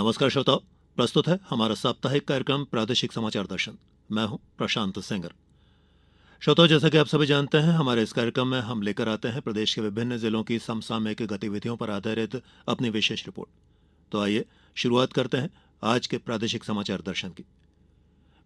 नमस्कार श्रोताओं, प्रस्तुत है हमारा साप्ताहिक कार्यक्रम प्रादेशिक समाचार दर्शन। मैं हूं प्रशांत सिंगर। श्रोताओं, जैसा कि आप सभी जानते हैं, हमारे इस कार्यक्रम में हम लेकर आते हैं प्रदेश के विभिन्न जिलों की समसामयिक गतिविधियों पर आधारित अपनी विशेष रिपोर्ट। तो आइए शुरुआत करते हैं आज के प्रादेशिक समाचार दर्शन की।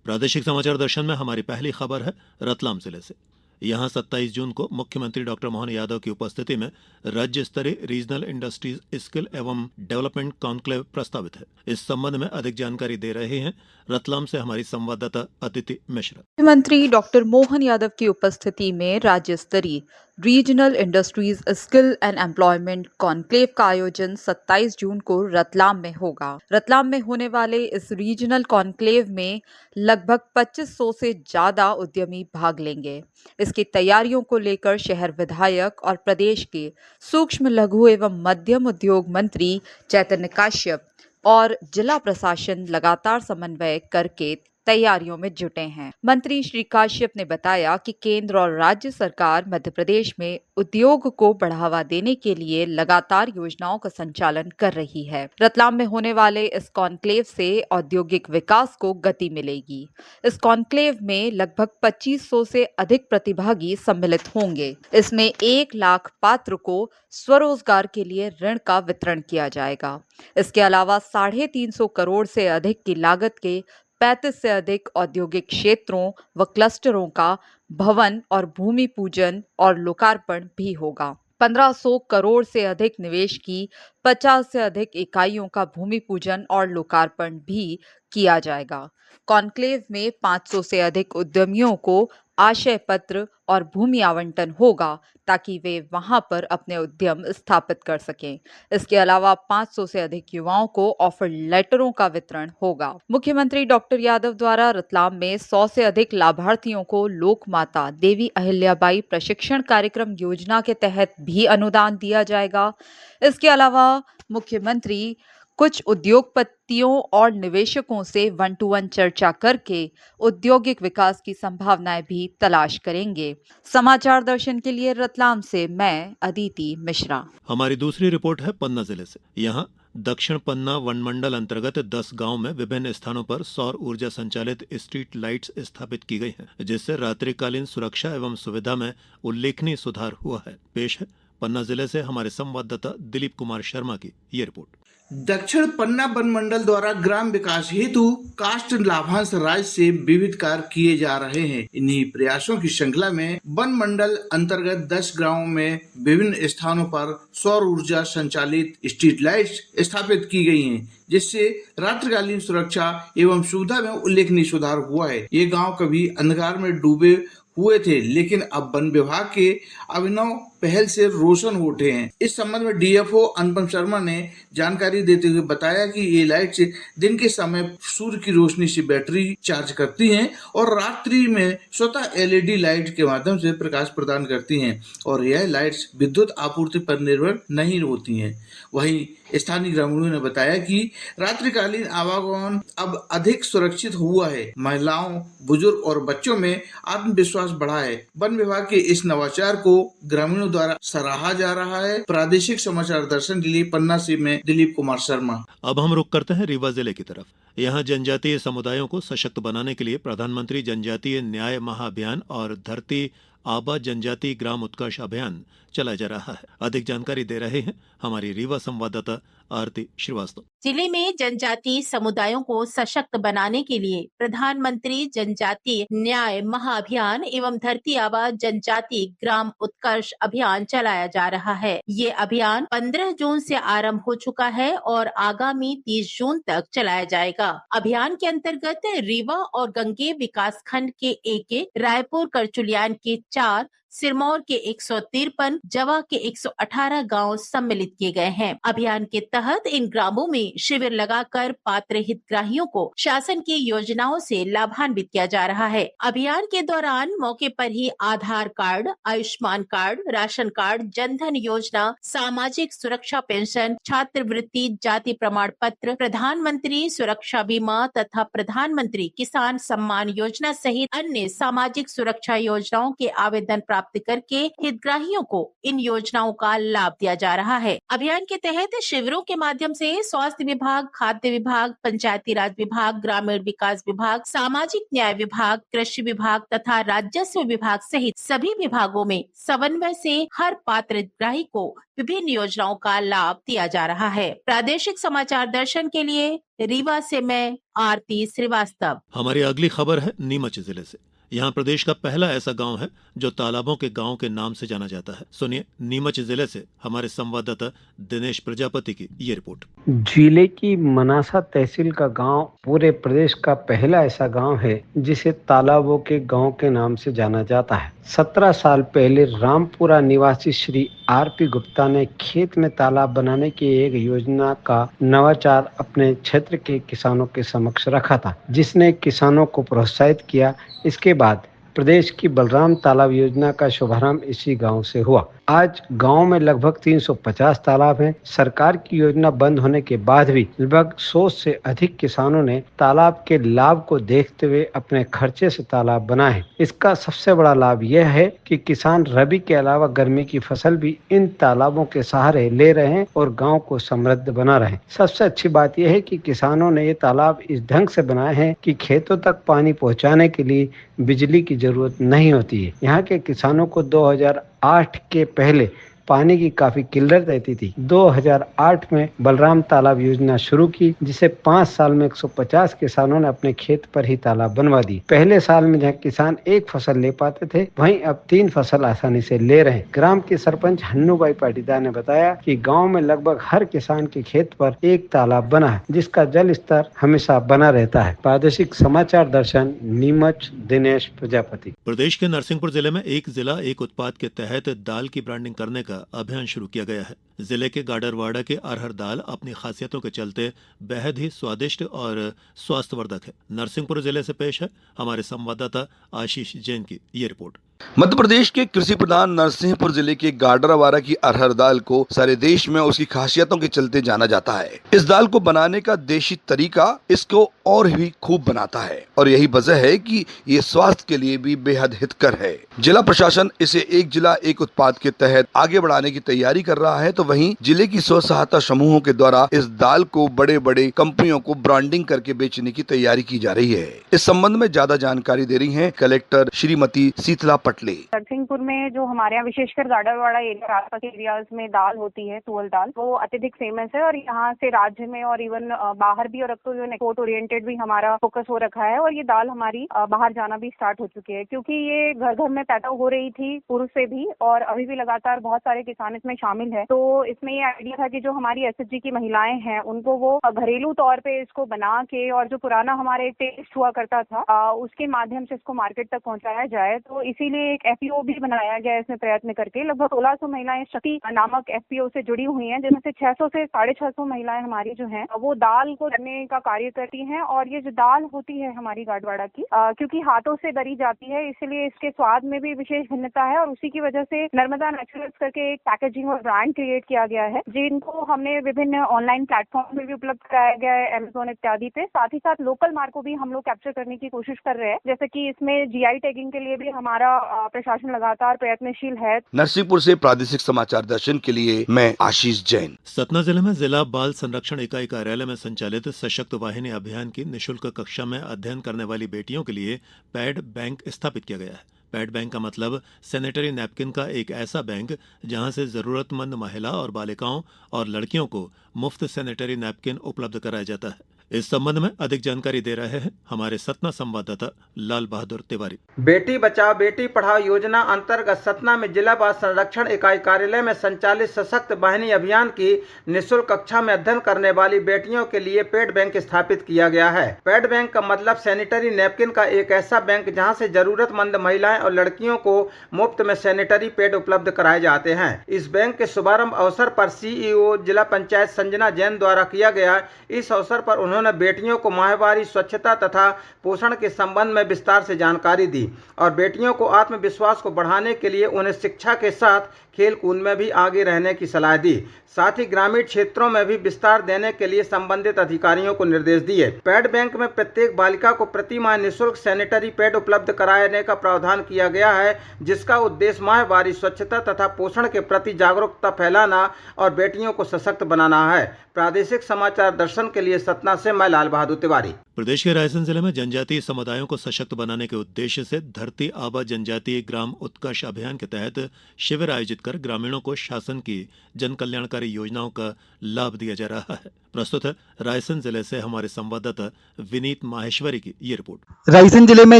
प्रादेशिक समाचार दर्शन में हमारी पहली खबर है रतलाम जिले से। यहां 27 जून को मुख्यमंत्री डॉक्टर मोहन यादव की उपस्थिति में राज्य स्तरीय रीजनल इंडस्ट्रीज स्किल एवं डेवलपमेंट कॉन्क्लेव प्रस्तावित है। इस संबंध में अधिक जानकारी दे रहे हैं रतलाम से हमारी संवाददाता अदिति मिश्रा। मुख्यमंत्री डॉक्टर मोहन यादव की उपस्थिति में राज्य स्तरीय regional industries skill and employment conclave का आयोजन 27 जून को रतलाम में होगा। रतलाम में होने वाले इस रीजनल कॉन्क्लेव में लगभग 2500 से ज्यादा उद्यमी भाग लेंगे। इसकी तैयारियों को लेकर शहर विधायक और प्रदेश के सूक्ष्म लघु एवं मध्यम उद्योग मंत्री चैतन्य काश्यप और जिला प्रशासन लगातार समन्वय करके तैयारियों में जुटे हैं। मंत्री श्री काश्यप ने बताया कि केंद्र और राज्य सरकार मध्य प्रदेश में उद्योग को बढ़ावा देने के लिए लगातार योजनाओं का संचालन कर रही है। रतलाम में होने वाले इस कॉन्क्लेव से औद्योगिक विकास को गति मिलेगी। इस कॉन्क्लेव में लगभग 2500 से अधिक प्रतिभागी सम्मिलित होंगे। इसमें 1 लाख पात्र को स्वरोजगार के लिए ऋण का वितरण किया जाएगा। इसके अलावा 350 करोड़ से अधिक की लागत के 35 से अधिक औद्योगिक क्षेत्रों व क्लस्टरों का भवन और भूमि पूजन और लोकार्पण भी होगा। 1500 करोड़ से अधिक निवेश की 50 से अधिक इकाइयों का भूमि पूजन और लोकार्पण भी किया जाएगा। कॉन्क्लेव में 500 से अधिक उद्यमियों को आशय पत्र और भूमि आवंटन होगा ताकि वे वहां पर अपने उद्यम स्थापित कर सकें। इसके अलावा 500 से अधिक युवाओं को ऑफर लेटरों का वितरण होगा। मुख्यमंत्री डॉक्टर यादव द्वारा रतलाम में 100 से अधिक लाभार्थियों को लोक माता देवी अहिल्याबाई प्रशिक्षण कार्यक्रम योजना के तहत भी अनुदान दिया जाएगा। इसके अलावा मुख्यमंत्री कुछ उद्योगपतियों और निवेशकों से 1-to-1 चर्चा करके औद्योगिक विकास की संभावनाएं भी तलाश करेंगे। समाचार दर्शन के लिए रतलाम से मैं अदिति मिश्रा। हमारी दूसरी रिपोर्ट है पन्ना जिले से। यहाँ दक्षिण पन्ना वनमंडल अंतर्गत 10 गांव में विभिन्न स्थानों पर सौर ऊर्जा संचालित स्ट्रीट लाइट्स स्थापित की गई हैं, जिससे रात्रिकालीन सुरक्षा एवं सुविधा में उल्लेखनीय सुधार हुआ है। पेश है पन्ना जिले से हमारे संवाददाता दिलीप कुमार शर्मा की ये रिपोर्ट। दक्षिण पन्ना वन मंडल द्वारा ग्राम विकास हेतु काष्ठ लाभांश राज्य से विविध कार्य किए जा रहे हैं। इन्हीं प्रयासों की श्रृंखला में वन मंडल अंतर्गत 10 गांवों में विभिन्न स्थानों पर सौर ऊर्जा संचालित स्ट्रीट लाइट्स स्थापित की गई हैं, जिससे रात्रिकालीन सुरक्षा एवं सुविधा में उल्लेखनीय सुधार हुआ है। ये गाँव कभी अंधकार में डूबे हुए थे, लेकिन अब वन विभाग के अभिनव पहल से रोशन हो उठे हैं। इस संबंध में डीएफओ अनुपम शर्मा ने जानकारी देते हुए बताया कि ये लाइट्स दिन के समय सूर्य की रोशनी से बैटरी चार्ज करती हैं और रात्रि में स्वतः एलईडी लाइट के माध्यम से प्रकाश प्रदान करती हैं और यह लाइट्स विद्युत आपूर्ति पर निर्भर नहीं होती हैं। वहीं स्थानीय ग्रामीणों ने बताया कि रात्रिकालीन आवागमन अब अधिक सुरक्षित हुआ है। महिलाओं, बुजुर्ग और बच्चों में आत्मविश्वास बढ़ा है। वन विभाग के इस नवाचार को ग्रामीणों द्वारा सराहा जा रहा है। प्रादेशिक समाचार दर्शन के लिए पन्ना से मैं दिलीप कुमार शर्मा। अब हम रुक करते हैं रीवा जिले की तरफ। यहाँ जनजातीय समुदायों को सशक्त बनाने के लिए प्रधानमंत्री जनजातीय न्याय महाअभियान और धरती आबा जनजातीय ग्राम उत्कर्ष अभियान चलाया जा रहा है। अधिक जानकारी दे रहे हैं हमारी रीवा संवाददाता आरती श्रीवास्तव। जिले में जनजातीय समुदायों को सशक्त बनाने के लिए प्रधानमंत्री जनजातीय न्याय महाअभियान एवं धरती आबा जनजातीय ग्राम उत्कर्ष अभियान चलाया जा रहा है। ये अभियान 15 जून से आरंभ हो चुका है और आगामी 30 जून तक चलाया जाएगा। अभियान के अंतर्गत रीवा और गंगेय विकास खंड के 1, रायपुर करचुलियान के 4, सिरमौर के 153, जवा के 118 गांव सम्मिलित किए गए हैं। अभियान के तहत इन ग्रामों में शिविर लगाकर पात्र हितग्राहियों को शासन की योजनाओं से लाभान्वित किया जा रहा है। अभियान के दौरान मौके पर ही Aadhaar card, Ayushman card, ration card, Jan Dhan Yojana, सामाजिक सुरक्षा पेंशन, छात्रवृत्ति, जाति प्रमाण पत्र, प्रधानमंत्री सुरक्षा बीमा तथा प्रधानमंत्री किसान सम्मान योजना सहित अन्य सामाजिक सुरक्षा योजनाओं के आवेदन प्राप्त प्राप्त करके हितग्राहियों को इन योजनाओं का लाभ दिया जा रहा है। अभियान के तहत शिविरों के माध्यम से स्वास्थ्य विभाग, खाद्य विभाग, पंचायती राज विभाग, ग्रामीण विकास विभाग, सामाजिक न्याय विभाग, कृषि विभाग तथा राजस्व विभाग सहित सभी विभागों में समन्वय से हर पात्र हितग्राही को विभिन्न योजनाओं का लाभ दिया जा रहा है। प्रादेशिक समाचार दर्शन के लिए रीवा से मैं आरती श्रीवास्तव। हमारी अगली खबर है नीमच जिले से। यहाँ प्रदेश का पहला ऐसा गांव है जो तालाबों के गांव के नाम से जाना जाता है। सुनिए नीमच जिले से हमारे संवाददाता दिनेश प्रजापति की ये रिपोर्ट। जिले की मनासा तहसील का गांव पूरे प्रदेश का पहला ऐसा गांव है जिसे तालाबों के गांव के नाम से जाना जाता है। 17 साल पहले रामपुरा निवासी श्री आरपी गुप्ता ने खेत में तालाब बनाने की एक योजना का नवाचार अपने क्षेत्र के किसानों के समक्ष रखा था, जिसने किसानों को प्रोत्साहित किया। इसके बाद प्रदेश की बलराम तालाब योजना का शुभारंभ इसी गांव से हुआ। आज गांव में लगभग 350 तालाब हैं। सरकार की योजना बंद होने के बाद भी लगभग 100 से अधिक किसानों ने तालाब के लाभ को देखते हुए अपने खर्चे से तालाब बनाए। इसका सबसे बड़ा लाभ यह है कि किसान रबी के अलावा गर्मी की फसल भी इन तालाबों के सहारे ले रहे हैं और गांव को समृद्ध बना रहे हैं। सबसे अच्छी बात यह है कि किसानों ने ये तालाब इस ढंग से बनाए हैं कि खेतों तक पानी पहुंचाने के लिए बिजली की जरूरत नहीं होती है। यहाँ के किसानों को 2008 के पहले पानी की काफी किल्लत रहती थी। 2008 में बलराम तालाब योजना शुरू की, जिसे 5 साल में 150 किसानों ने अपने खेत पर ही तालाब बनवा दी। पहले साल में जहाँ किसान एक फसल ले पाते थे, वहीं अब 3 फसल आसानी से ले रहे हैं। ग्राम के सरपंच हन्नूबाई पाटीदार ने बताया कि गांव में लगभग हर किसान के खेत पर एक तालाब बना है, जिसका जल स्तर हमेशा बना रहता है। प्रादेशिक समाचार दर्शन, नीमच, दिनेश प्रजापति। प्रदेश के नरसिंहपुर जिले में एक जिला एक उत्पाद के तहत दाल की ब्रांडिंग करने का अभियान शुरू किया गया है। जिले के गाडरवाड़ा के अरहर दाल अपनी खासियतों के चलते बेहद ही स्वादिष्ट और स्वास्थ्यवर्धक है। नरसिंहपुर जिले से पेश है हमारे संवाददाता आशीष जैन की ये रिपोर्ट। मध्य प्रदेश के कृषि प्रधान नरसिंहपुर जिले के गाडरवाड़ा की अरहर दाल को सारे देश में उसकी खासियतों के चलते जाना जाता है। इस दाल को बनाने का देशी तरीका इसको और भी खूब बनाता है और यही वजह है कि ये स्वास्थ्य के लिए भी बेहद हितकर है। जिला प्रशासन इसे एक जिला एक उत्पाद के तहत आगे बढ़ाने की तैयारी कर रहा है, तो वहीं जिले की स्व सहायता समूहों के द्वारा इस दाल को बड़े बड़े कंपनियों को ब्रांडिंग करके बेचने की तैयारी की जा रही है। इस संबंध में ज्यादा जानकारी दे रही है कलेक्टर श्रीमती शीतला पटले। नरसिंहपुर में जो हमारे यहाँ विशेषकर गाडरवाड़ा एरिया आसपास एरियाज में दाल होती है, तुअल दाल, वो अत्यधिक फेमस है और यहाँ से राज्य में और इवन बाहर भी, और अब तो जो एक्सपोर्ट ओरिएंटेड भी हमारा फोकस हो रखा है और ये दाल हमारी बाहर जाना भी स्टार्ट हो चुकी है, क्योंकि ये घर घर में पैदा हो रही थी पूर्व से भी और अभी भी लगातार बहुत सारे किसान इसमें शामिल है। तो इसमें ये आइडिया था कि जो हमारी एसएचजी की महिलाएं हैं उनको वो घरेलू तौर पे इसको बना के और जो पुराना हमारे एक टेस्ट हुआ करता था उसके माध्यम से इसको मार्केट तक पहुंचाया जाए। तो इसीलिए एक एफपीओ भी बनाया गया इसमें प्रयत्न करके। लगभग 1600 महिलाएं शक्ति नामक एफपीओ से जुड़ी हुई हैं, जिनमें से 600 से 650 महिलाएं हमारी जो हैं वो दाल को करने का कार्य करती हैं। और ये जो दाल होती है हमारी गाडरवाड़ा की, क्योंकि हाथों से दरी जाती है, इसलिए इसके स्वाद में भी विशेष भिन्नता है और उसी की वजह से नर्मदा नेचुरल्स करके एक पैकेजिंग और ब्रांड क्रिएट किया गया है, जिनको हमने विभिन्न ऑनलाइन प्लेटफॉर्म में भी उपलब्ध कराया गया है, अमेज़न इत्यादि पे। साथ ही साथ लोकल मार्क को भी हम लोग कैप्चर करने की कोशिश कर रहे हैं, जैसे कि इसमें जीआई टैगिंग के लिए भी हमारा प्रशासन लगातार प्रयत्नशील है। नरसिंहपुर से प्रादेशिक समाचार दर्शन के लिए मैं आशीष जैन। सतना जिले में जिला बाल संरक्षण इकाई कार्यालय में संचालित सशक्त वाहिनी अभियान की निःशुल्क कक्षा में अध्ययन करने वाली बेटियों के लिए पैड बैंक स्थापित किया गया है। पैड बैंक का मतलब सैनिटरी नैपकिन का एक ऐसा बैंक जहां से जरूरतमंद महिला और बालिकाओं और लड़कियों को मुफ्त सैनिटरी नैपकिन उपलब्ध कराया जाता है। इस संबंध में अधिक जानकारी दे रहे हैं हमारे सतना संवाददाता लाल बहादुर तिवारी। बेटी बचाओ बेटी पढ़ाओ योजना अंतर्गत सतना में जिला बाल संरक्षण इकाई कार्यालय में संचालित सशक्त वाहिनी अभियान की निःशुल्क कक्षा में अध्ययन करने वाली बेटियों के लिए पैड बैंक स्थापित किया गया है। पैड बैंक का मतलब सैनिटरी नैपकिन का एक ऐसा बैंक जहां से जरूरतमंद महिलाएं और लड़कियों को मुफ्त में सैनिटरी पैड उपलब्ध कराए जाते हैं। इस बैंक के शुभारंभ अवसर पर सीईओ जिला पंचायत संजना जैन द्वारा किया गया। इस अवसर पर उन्होंने बेटियों को माहवारी स्वच्छता तथा पोषण के संबंध में विस्तार से जानकारी दी और बेटियों को आत्मविश्वास को बढ़ाने के लिए उन्हें शिक्षा के साथ खेल कूद में भी आगे रहने की सलाह दी। साथ ही ग्रामीण क्षेत्रों में भी विस्तार देने के लिए संबंधित अधिकारियों को निर्देश दिए। पैड बैंक में प्रत्येक बालिका को प्रति माह निःशुल्क सैनिटरी पैड उपलब्ध कराने का प्रावधान किया गया है, जिसका उद्देश्य माहवारी स्वच्छता तथा पोषण के प्रति जागरूकता फैलाना और बेटियों को सशक्त बनाना है। प्रादेशिक समाचार दर्शन के लिए सतना से मैं लाल बहादुर तिवारी। प्रदेश के रायसेन जिले में जनजातीय समुदायों को सशक्त बनाने के उद्देश्य से धरती आबा जनजातीय ग्राम उत्कर्ष अभियान के तहत शिविर आयोजित कर ग्रामीणों को शासन की जन कल्याणकारी योजनाओं का लाभ दिया जा रहा है। प्रस्तुत है रायसेन जिले से हमारे संवाददाता विनीत माहेश्वरी की ये रिपोर्ट। रायसेन जिले में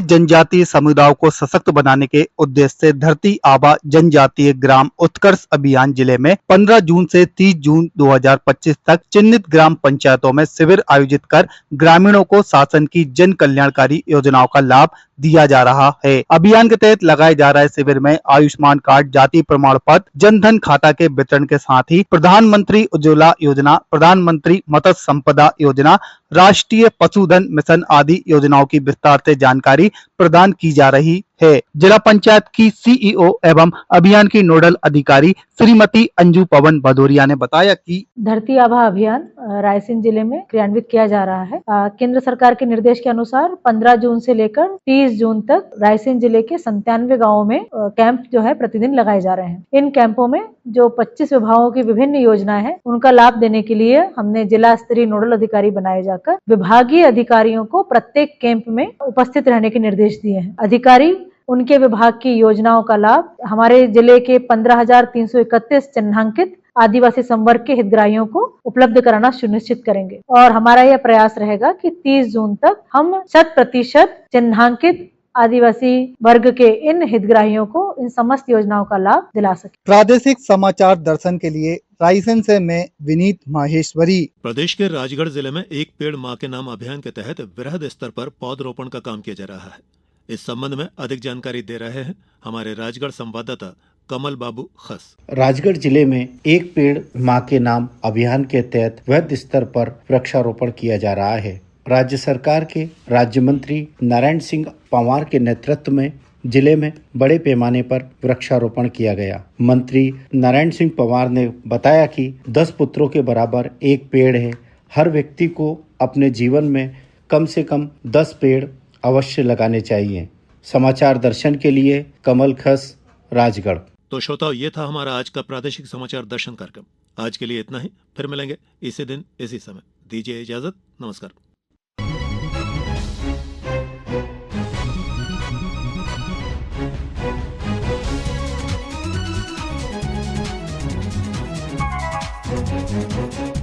जनजातीय समुदायों को सशक्त बनाने के उद्देश्य से धरती आबा जनजातीय ग्राम उत्कर्ष अभियान जिले में 15 जून से 30 जून 2025 तक चिन्हित ग्राम पंचायतों में शिविर आयोजित कर ग्रामीणों को शासन की जन कल्याणकारी योजनाओं का लाभ दिया जा रहा है। अभियान के तहत लगाए जा रहे शिविर में आयुष्मान कार्ड, जाति प्रमाण पत्र, जनधन खाता के वितरण के साथ ही प्रधानमंत्री उज्ज्वला योजना, प्रधानमंत्री मत्स्य संपदा योजना, राष्ट्रीय पशुधन मिशन आदि योजनाओं की विस्तार से जानकारी प्रदान की जा रही है। जिला पंचायत की सीईओ एवं अभियान की नोडल अधिकारी श्रीमती अंजू पवन भदौरिया ने बताया कि धरती आबा अभियान रायसेन जिले में क्रियान्वित किया जा रहा है। केंद्र सरकार के निर्देश के अनुसार 15 जून से लेकर 30 जून तक रायसेन जिले के 97 गाँवों में कैंप जो है प्रतिदिन लगाए जा रहे हैं। इन कैंपों में जो 25 विभागों की विभिन्न योजनाएं हैं उनका लाभ देने के लिए हमने जिला स्तरीय नोडल अधिकारी बनाए जाकर विभागीय अधिकारियों को प्रत्येक कैंप में उपस्थित रहने के निर्देश दिए हैं। अधिकारी उनके विभाग की योजनाओं का लाभ हमारे जिले के 15,331 चिन्हांकित आदिवासी संवर्ग के हितग्राहियों को उपलब्ध कराना सुनिश्चित करेंगे और हमारा यह प्रयास रहेगा कि 30 जून तक हम 100% चिन्हांकित आदिवासी वर्ग के इन हितग्राहियों को इन समस्त योजनाओं का लाभ दिला सके। प्रादेशिक समाचार दर्शन के लिए रायसेन से मैं विनीत माहेश्वरी। प्रदेश के राजगढ़ जिले में एक पेड़ मां के नाम अभियान के तहत वृहद स्तर पर पौधरोपण का काम किया जा रहा है। इस संबंध में अधिक जानकारी दे रहे हैं हमारे राजगढ़ संवाददाता कमल बाबू खस। राजगढ़ जिले में एक पेड़ मां के नाम अभियान के तहत वृहद स्तर पर वृक्षारोपण किया जा रहा है। राज्य सरकार के राज्य मंत्री नारायण सिंह पंवार के नेतृत्व में जिले में बड़े पैमाने पर वृक्षारोपण किया गया। मंत्री नारायण सिंह पंवार ने बताया कि 10 पुत्रों के बराबर एक पेड़ है। हर व्यक्ति को अपने जीवन में कम से कम 10 पेड़ अवश्य लगाने चाहिए। समाचार दर्शन के लिए कमल खस, राजगढ़। तो श्रोताओ, ये था हमारा आज का प्रादेशिक समाचार दर्शन कार्यक्रम। आज के लिए इतना ही, फिर मिलेंगे इसी दिन इसी समय। दीजिए इजाजत, नमस्कार। Thank you.